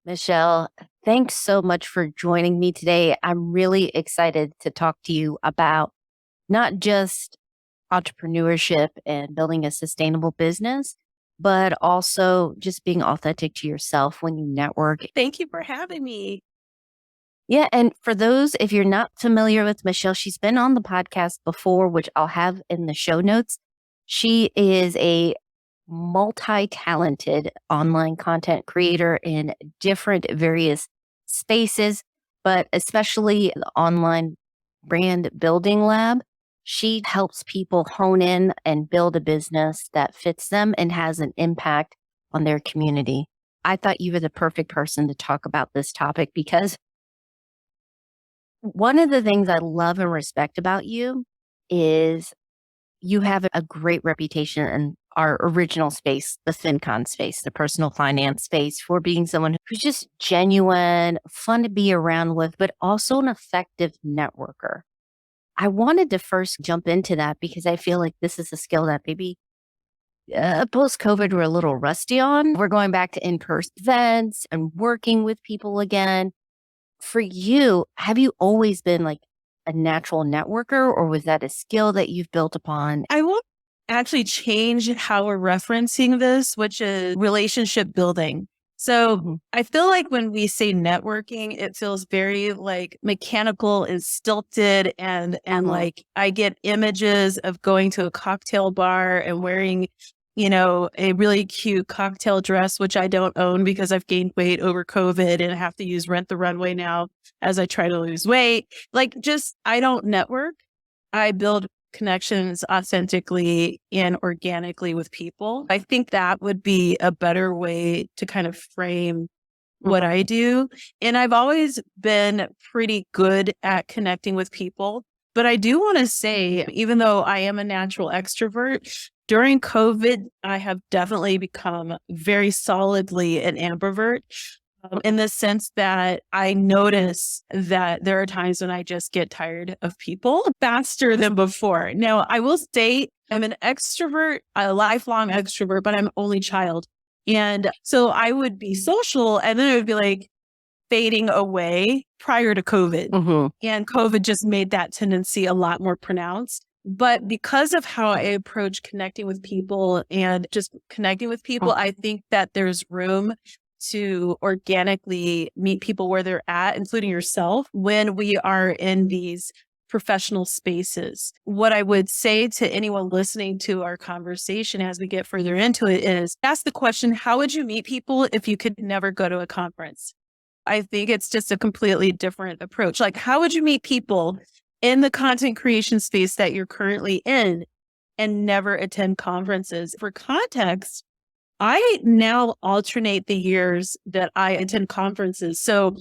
Michelle, thanks so much for joining me today. I'm really excited to talk to you about not just entrepreneurship and building a sustainable business, but also just being authentic to yourself when you network. Thank you for having me. Yeah. And for those, if you're not familiar with Michelle, she's been on the podcast before, which I'll have in the show notes. She is a multi talented online content creator in different various spaces, but especially the online brand building lab. She helps people hone in and build a business that fits them and has an impact on their community. I thought you were the perfect person to talk about this topic because one of the things I love and respect about you is you have a great reputation in our original space, the FinCon space, the personal finance space, for being someone who's just genuine, fun to be around with, but also an effective networker. I wanted to first jump into that because I feel like this is a skill that maybe post COVID we're a little rusty on. We're going back to in person events and working with people again. For you, have you always been like a natural networker, or was that a skill that you've built upon? I will actually change how we're referencing this, which is relationship building. So Mhm. I feel like when we say networking, it feels very like mechanical and stilted and Mhm. like I get images of going to a cocktail bar and wearing, a really cute cocktail dress, which I don't own because I've gained weight over COVID and I have to use Rent the Runway now as I try to lose weight. Like just I don't network. I build connections authentically and organically with people. I think that would be a better way to kind of frame what Mhm. I do. And I've always been pretty good at connecting with people. But I do want to say, even though I am a natural extrovert, during COVID, I have definitely become very solidly an ambivert in the sense that I notice that there are times when I just get tired of people faster than before. Now, I will say I'm an extrovert, a lifelong extrovert, but I'm only child. And so I would be social and then it would be like fading away prior to COVID. Mhm. And COVID just made that tendency a lot more pronounced. But because of how I approach connecting with people and just connecting with people, Mhm. I think that there's room to organically meet people where they're at, including yourself, when we are in these professional spaces. What I would say to anyone listening to our conversation as we get further into it is ask the question, how would you meet people if you could never go to a conference? I think it's just a completely different approach. Like, how would you meet people in the content creation space that you're currently in and never attend conferences? For context, I now alternate the years that I attend conferences. So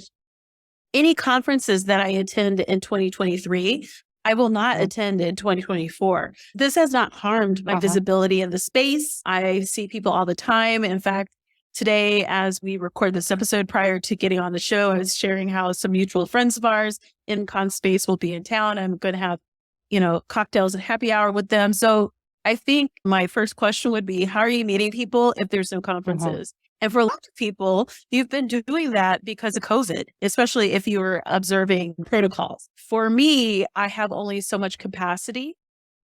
any conferences that I attend in 2023, I will not Mhm. attend in 2024. This has not harmed my Uh-huh. visibility in the space. I see people all the time. In fact, today, as we record this episode prior to getting on the show, I was sharing how some mutual friends of ours in con space will be in town. I'm going to have, cocktails and happy hour with them. So I think my first question would be, how are you meeting people if there's no Mhm. conferences? And for a lot of people, you've been doing that because of COVID, especially if you were observing protocols. For me, I have only so much capacity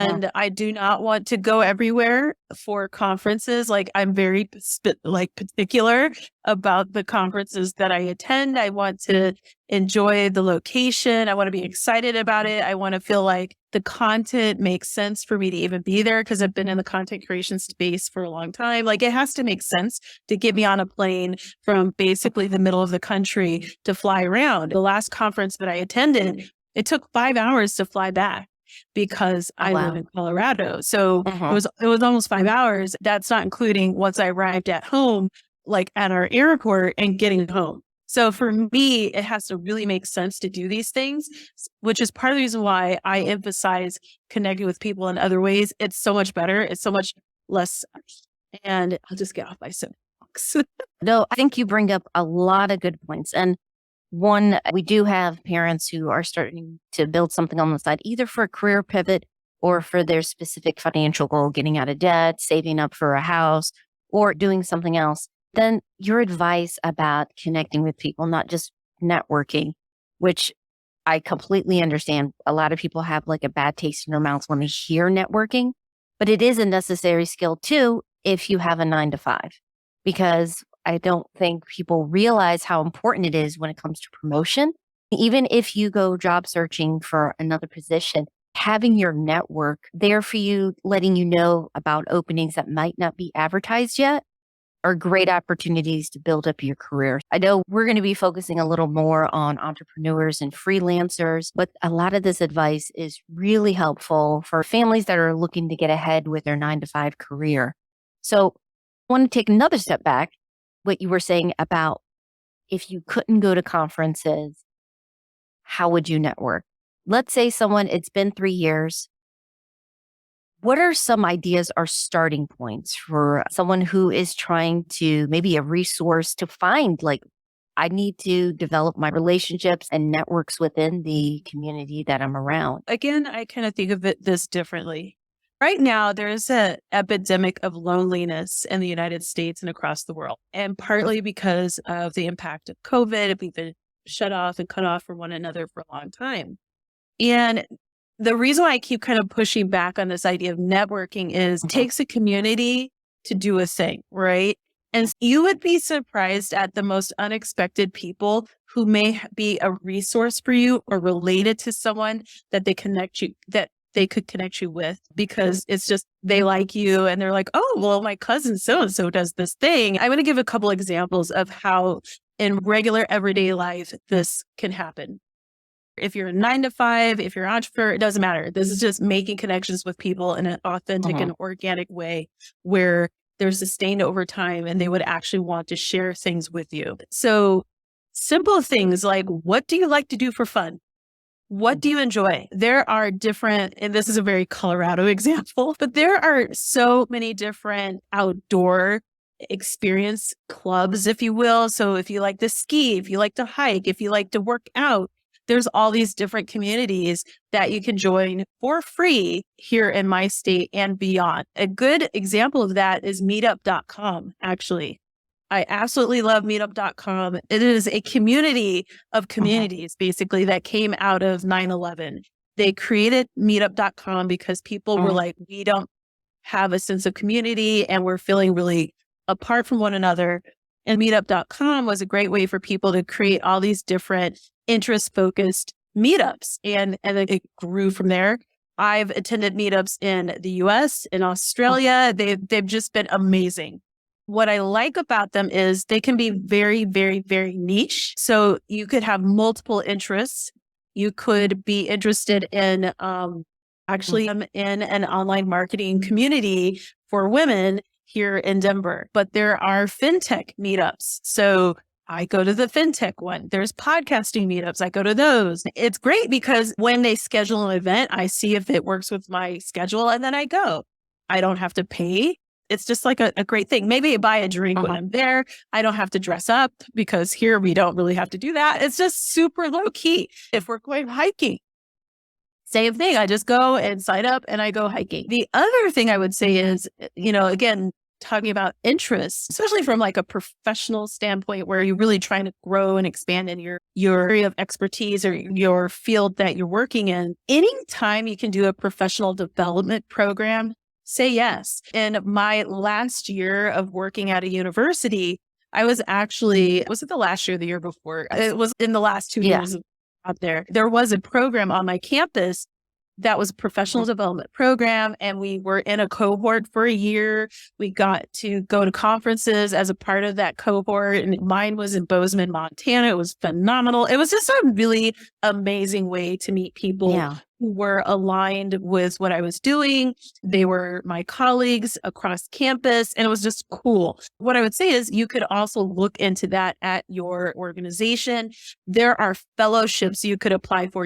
Mhm. and I do not want to go everywhere for conferences. Like I'm very particular about the conferences that I attend. I want to enjoy the location. I want to be excited about it. I want to feel like the content makes sense for me to even be there because I've been in the content creation space for a long time. Like it has to make sense to get me on a plane from basically the middle of the country to fly around. The last conference that I attended, it took 5 hours to fly back because Oh, I live wow. in Colorado. So it Mhm. was it was almost 5 hours. That's not including once I arrived at home, like at our airport and getting home. So for me, it has to really make sense to do these things, which is part of the reason why I emphasize connecting with people in other ways. It's so much better. It's so much less. And I'll just get off my soapbox. No, I think you bring up a lot of good points. And one, we do have parents who are starting to build something on the side, either for a career pivot or for their specific financial goal, getting out of debt, saving up for a house, or doing something else. Then your advice about connecting with people, not just networking, which I completely understand. A lot of people have like a bad taste in their mouths when they hear networking, but it is a necessary skill too if you have a 9 to 5, because I don't think people realize how important it is when it comes to promotion. Even if you go job searching for another position, having your network there for you, letting you know about openings that might not be advertised yet are great opportunities to build up your career. I know we're going to be focusing a little more on entrepreneurs and freelancers, but a lot of this advice is really helpful for families that are looking to get ahead with their 9 to 5 career. So I want to take another step back. What you were saying about if you couldn't go to conferences, how would you network? Let's say it's been 3 years. What are some ideas or starting points for someone who is trying to maybe a resource to find, like, I need to develop my relationships and networks within the community that I'm around? Again, I kind of think of it this differently. Right now, there is an epidemic of loneliness in the United States and across the world, and partly because of the impact of COVID. We've been shut off and cut off from one another for a long time. And the reason why I keep kind of pushing back on this idea of networking is it takes a community to do a thing, right? And you would be surprised at the most unexpected people who may be a resource for you or related to someone that they could connect you with, because it's just they like you and they're like, oh, well, my cousin so-and-so does this thing. I'm going to give a couple examples of how in regular everyday life this can happen. If you're a 9 to 5, if you're an entrepreneur, it doesn't matter. This is just making connections with people in an authentic and organic way where they're sustained over time and they would actually want to share things with you. So simple things like, what do you like to do for fun? What do you enjoy? There are different, and this is a very Colorado example, but there are so many different outdoor experience clubs, if you will. So if you like to ski, if you like to hike, if you like to work out, there's all these different communities that you can join for free here in my state and beyond. A good example of that is meetup.com, actually. I absolutely love meetup.com. It is a community of communities, basically, that came out of 9/11. They created meetup.com because people were like, we don't have a sense of community and we're feeling really apart from one another. And meetup.com was a great way for people to create all these different interest-focused meetups. And then it grew from there. I've attended meetups in the US, in Australia. They've just been amazing. What I like about them is they can be very, very, very niche. So you could have multiple interests. You could be interested in actually I'm in an online marketing community for women here in Denver, but there are fintech meetups. So I go to the fintech one. There's podcasting meetups. I go to those. It's great because when they schedule an event, I see if it works with my schedule and then I go. I don't have to pay. It's just like a great thing. Maybe I buy a drink when I'm there. I don't have to dress up because here we don't really have to do that. It's just super low key. If we're going hiking, same thing. I just go and sign up and I go hiking. The other thing I would say is, again, talking about interests, especially from like a professional standpoint where you're really trying to grow and expand in your area of expertise or your field that you're working in. Anytime you can do a professional development program, say yes. In my last year of working at a university, was it the last year or the year before? It was in the last 2 years out there. There was a program on my campus that was a professional development program. And we were in a cohort for a year. We got to go to conferences as a part of that cohort. And mine was in Bozeman, Montana. It was phenomenal. It was just a really amazing way to meet people who were aligned with what I was doing. They were my colleagues across campus, and it was just cool. What I would say is you could also look into that at your organization. There are fellowships you could apply for.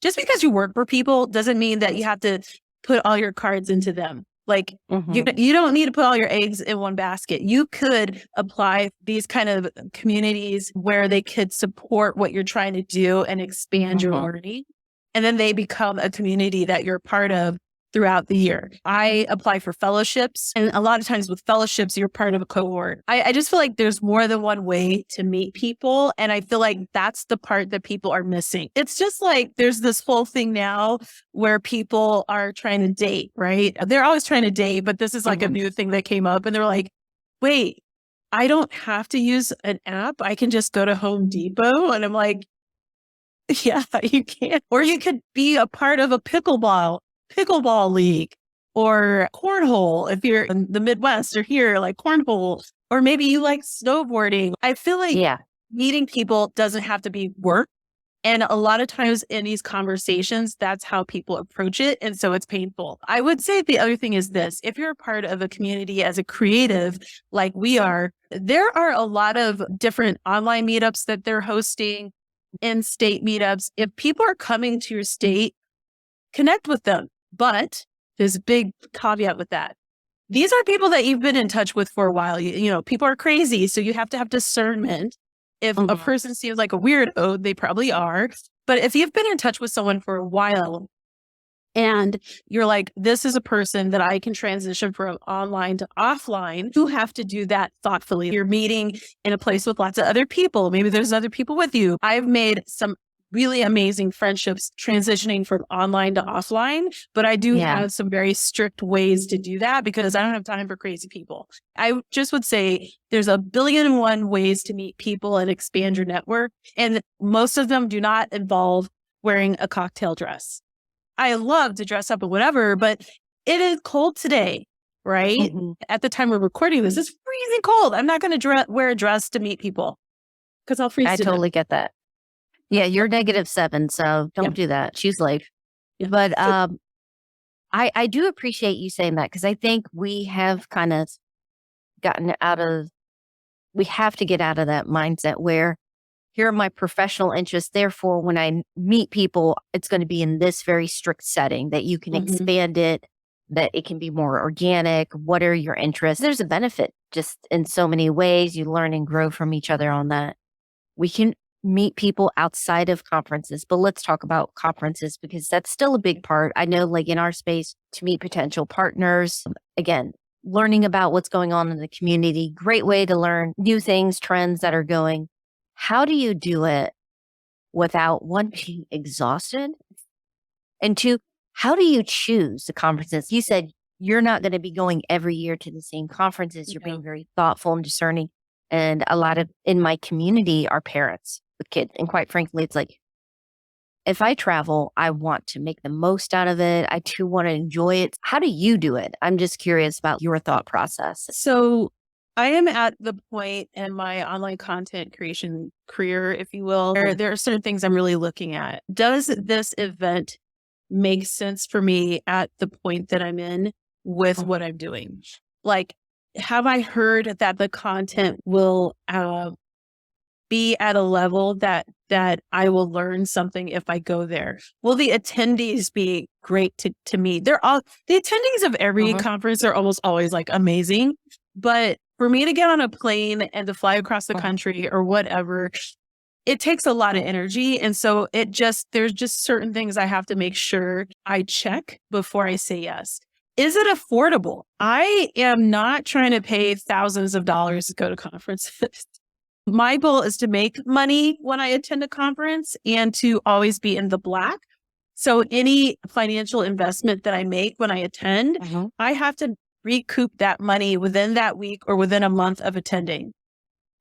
Just because you work for people doesn't mean that you have to put all your cards into them. Like you don't need to put all your eggs in one basket. You could apply these kind of communities where they could support what you're trying to do and expand your learning. And then they become a community that you're part of throughout the year. I apply for fellowships, and a lot of times with fellowships, you're part of a cohort. I just feel like there's more than one way to meet people. And I feel like that's the part that people are missing. It's just like there's this whole thing now where people are trying to date, right? They're always trying to date, but this is like a new thing that came up, and they're like, wait, I don't have to use an app. I can just go to Home Depot. And I'm like, yeah, you can. Or you could be a part of a pickleball league or cornhole if you're in the Midwest or here, like cornhole, or maybe you like snowboarding. I feel like meeting people doesn't have to be work. And a lot of times in these conversations, that's how people approach it. And so it's painful. I would say the other thing is this: if you're a part of a community as a creative, like we are, there are a lot of different online meetups that they're hosting, in-state meetups. If people are coming to your state, connect with them. But there's a big caveat with that. These are people that you've been in touch with for a while. You know, people are crazy. So you have to have discernment. If a person seems like a weirdo, they probably are. But if you've been in touch with someone for a while and you're like, this is a person that I can transition from online to offline, you have to do that thoughtfully. You're meeting in a place with lots of other people. Maybe there's other people with you. I've made some really amazing friendships transitioning from online to offline, but I do have some very strict ways to do that because I don't have time for crazy people. I just would say there's 1,000,000,001 ways to meet people and expand your network. And most of them do not involve wearing a cocktail dress. I love to dress up or whatever, but it is cold today, right? At the time we're recording this, it's freezing cold. I'm not going to wear a dress to meet people because I'll freeze. I totally get that. Yeah, you're -7, so don't do that. Choose life. Yeah. But I do appreciate you saying that because I think we have kind of we have to get out of that mindset where here are my professional interests. Therefore, when I meet people, it's going to be in this very strict setting that you can expand it, that it can be more organic. What are your interests? There's a benefit just in so many ways. You learn and grow from each other on that. We can meet people outside of conferences, but let's talk about conferences because that's still a big part. I know like in our space to meet potential partners, again, learning about what's going on in the community, great way to learn new things, trends that are going. How do you do it without one, being exhausted? And two, how do you choose the conferences? You said you're not going to be going every year to the same conferences. You're being very thoughtful and discerning. And a lot of in my community are parents with kids. And quite frankly, it's like, if I travel, I want to make the most out of it. I too want to enjoy it. How do you do it? I'm just curious about your thought process. So I am at the point in my online content creation career, if you will, where there are certain things I'm really looking at. Does this event make sense for me at the point that I'm in with what I'm doing? Like, have I heard that the content will be at a level that I will learn something if I go there? Will the attendees be great to meet? The attendees of every conference are almost always like amazing, but for me to get on a plane and to fly across the country or whatever, it takes a lot of energy. And so there's just certain things I have to make sure I check before I say yes. Is it affordable? I am not trying to pay thousands of dollars to go to conferences. My goal is to make money when I attend a conference and to always be in the black. So any financial investment that I make when I attend, I have to recoup that money within that week or within a month of attending.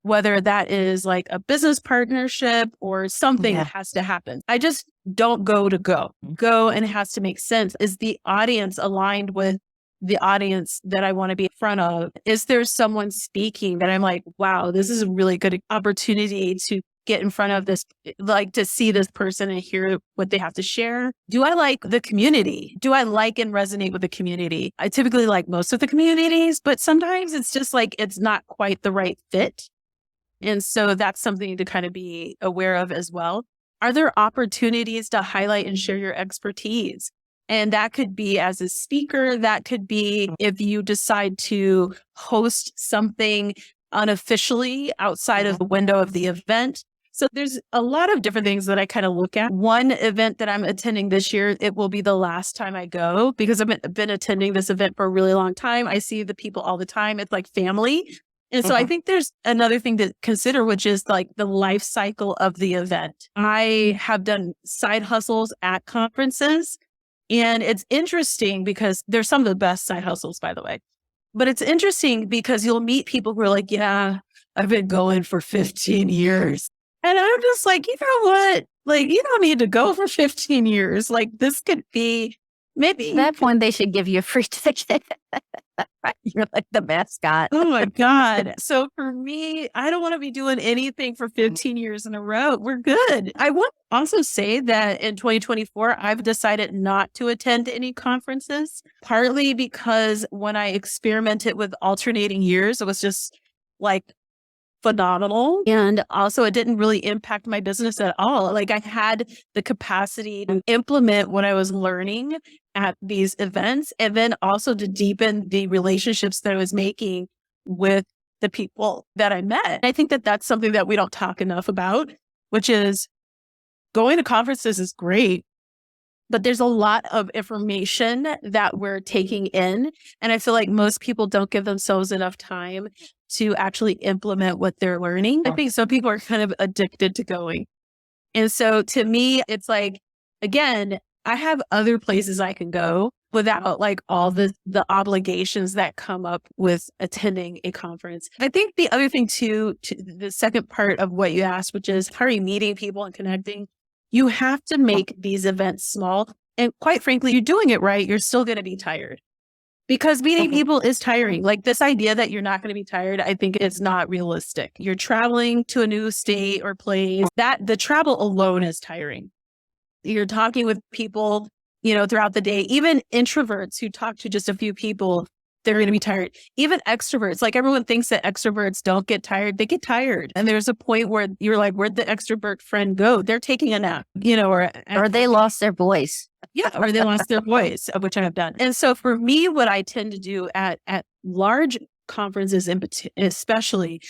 Whether that is like a business partnership or something that has to happen. I just don't go to go. Go, and it has to make sense. Is the audience aligned with the audience that I want to be in front of? Is there someone speaking that I'm like, wow, this is a really good opportunity to get in front of this, like to see this person and hear what they have to share? Do I like the community? Do I like and resonate with the community? I typically like most of the communities, but sometimes it's just like, it's not quite the right fit. And so that's something to kind of be aware of as well. Are there opportunities to highlight and share your expertise? And that could be as a speaker. That could be if you decide to host something unofficially outside of the window of the event. So there's a lot of different things that I kind of look at. One event that I'm attending this year, it will be the last time I go because I've been attending this event for a really long time. I see the people all the time. It's like family. And so I think there's another thing to consider, which is like the life cycle of the event. I have done side hustles at conferences, and it's interesting because they're some of the best side hustles, by the way. But it's interesting because you'll meet people who are like, yeah, I've been going for 15 years. And I'm just like, you know what? Like, you don't need to go for 15 years. Like, this could be maybe. At that point, they should give you a free ticket. You're like the mascot. Oh my God. So for me, I don't want to be doing anything for 15 years in a row. We're good. I want to also say that in 2024, I've decided not to attend any conferences, partly because when I experimented with alternating years, it was just like phenomenal. And also it didn't really impact my business at all. Like I had the capacity to implement what I was learning at these events and then also to deepen the relationships that I was making with the people that I met. I think that that's something that we don't talk enough about, which is going to conferences is great, but there's a lot of information that we're taking in. And I feel like most people don't give themselves enough time to actually implement what they're learning. I think some people are kind of addicted to going. And so to me, it's like, again, I have other places I can go without like all the obligations that come up with attending a conference. I think the other thing too, to the second part of what you asked, which is how are you meeting people and connecting? You have to make these events small. And quite frankly, you're doing it right. You're still going to be tired because meeting people is tiring. Like this idea that you're not going to be tired, I think is not realistic. You're traveling to a new state or place that the travel alone is tiring. You're talking with people, throughout the day, even introverts who talk to just a few people, they're going to be tired. Even extroverts, like everyone thinks that extroverts don't get tired. They get tired. And there's a point where you're like, where'd the extrovert friend go? They're taking a nap, or they lost their voice. Yeah. Or they lost their voice, of which I have done. And so for me, what I tend to do at large conferences, especially,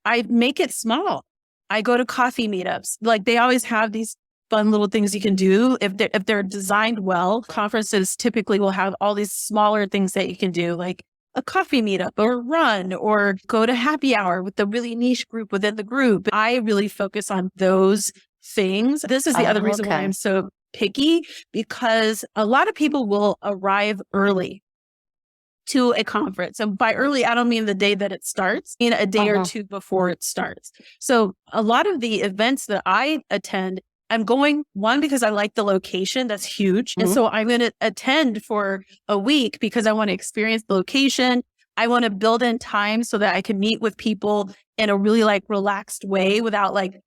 I make it small. I go to coffee meetups. Like they always have these fun little things you can do. If they're designed well, conferences typically will have all these smaller things that you can do, like a coffee meetup or a run or go to happy hour with the really niche group within the group. I really focus on those things. This is the other reason why I'm so picky, because a lot of people will arrive early to a conference. And by early, I don't mean the day that it starts, a day or two before it starts. So a lot of the events that I attend, I'm going, one, because I like the location. That's huge. And so I'm going to attend for a week because I want to experience the location. I want to build in time so that I can meet with people in a really like relaxed way without like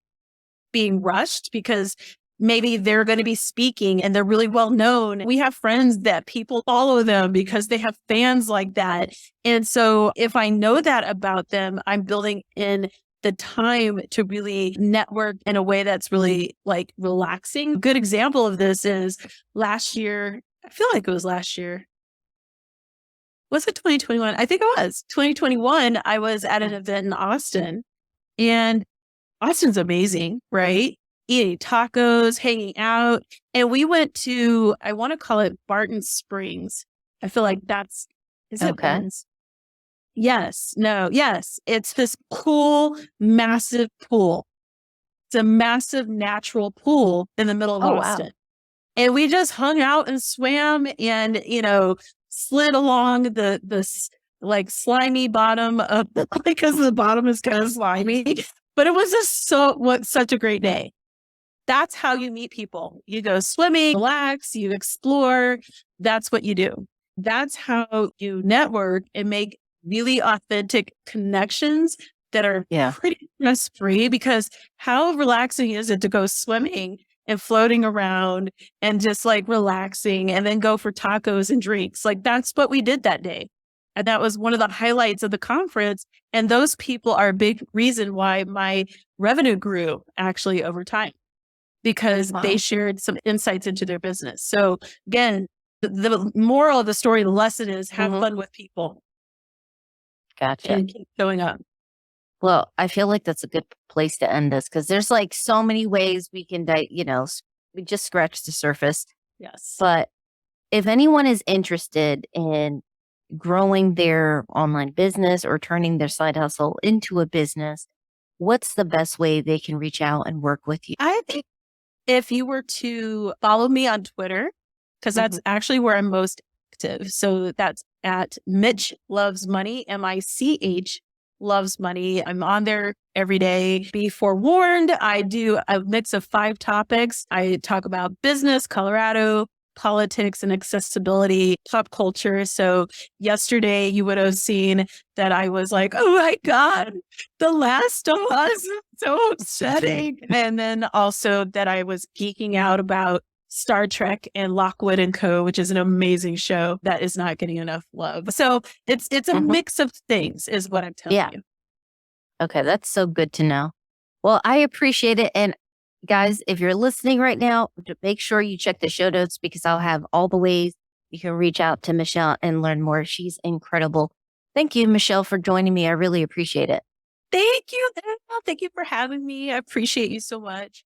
being rushed, because maybe they're going to be speaking and they're really well known. We have friends that people follow them because they have fans like that. And so if I know that about them, I'm building in the time to really network in a way that's really like relaxing. A good example of this is last year. I feel like it was last year. Was it 2021? I think it was 2021. I was at an event in Austin, and Austin's amazing, right? Eating tacos, hanging out. And we went to, I want to call it Barton Springs. I feel like is it Barton's? Yes. It's this cool, massive pool. It's a massive natural pool in the middle of Austin. Wow. And we just hung out and swam and, slid along the like slimy bottom of because the bottom is kind of slimy, but it was just such a great day. That's how you meet people. You go swimming, relax, you explore. That's what you do. That's how you network and make really authentic connections that are pretty stress-free, because how relaxing is it to go swimming and floating around and just like relaxing and then go for tacos and drinks? Like that's what we did that day. And that was one of the highlights of the conference. And those people are a big reason why my revenue grew actually over time, because they shared some insights into their business. So again, the moral of the story, the lesson is have fun with people. Gotcha. And keep showing up. Well, I feel like that's a good place to end this because there's like so many ways we can, we just scratched the surface. Yes. But if anyone is interested in growing their online business or turning their side hustle into a business, what's the best way they can reach out and work with you? I think if you were to follow me on Twitter, because that's actually where I'm most active. So that's at Mitch Loves Money, MICH Loves Money. I'm on there every day. Be forewarned, I do a mix of 5 topics. I talk about business, Colorado, politics and accessibility, pop culture. So yesterday you would have seen that I was like, oh my God, The Last of Us, so upsetting. And then also that I was geeking out about Star Trek and Lockwood and Co., which is an amazing show that is not getting enough love. So it's a mix of things is what I'm telling you. Okay, that's so good to know. Well, I appreciate it. And guys, if you're listening right now, make sure you check the show notes because I'll have all the ways you can reach out to Michelle and learn more. She's incredible. Thank you, Michelle, for joining me. I really appreciate it. Thank you. Thank you for having me. I appreciate you so much.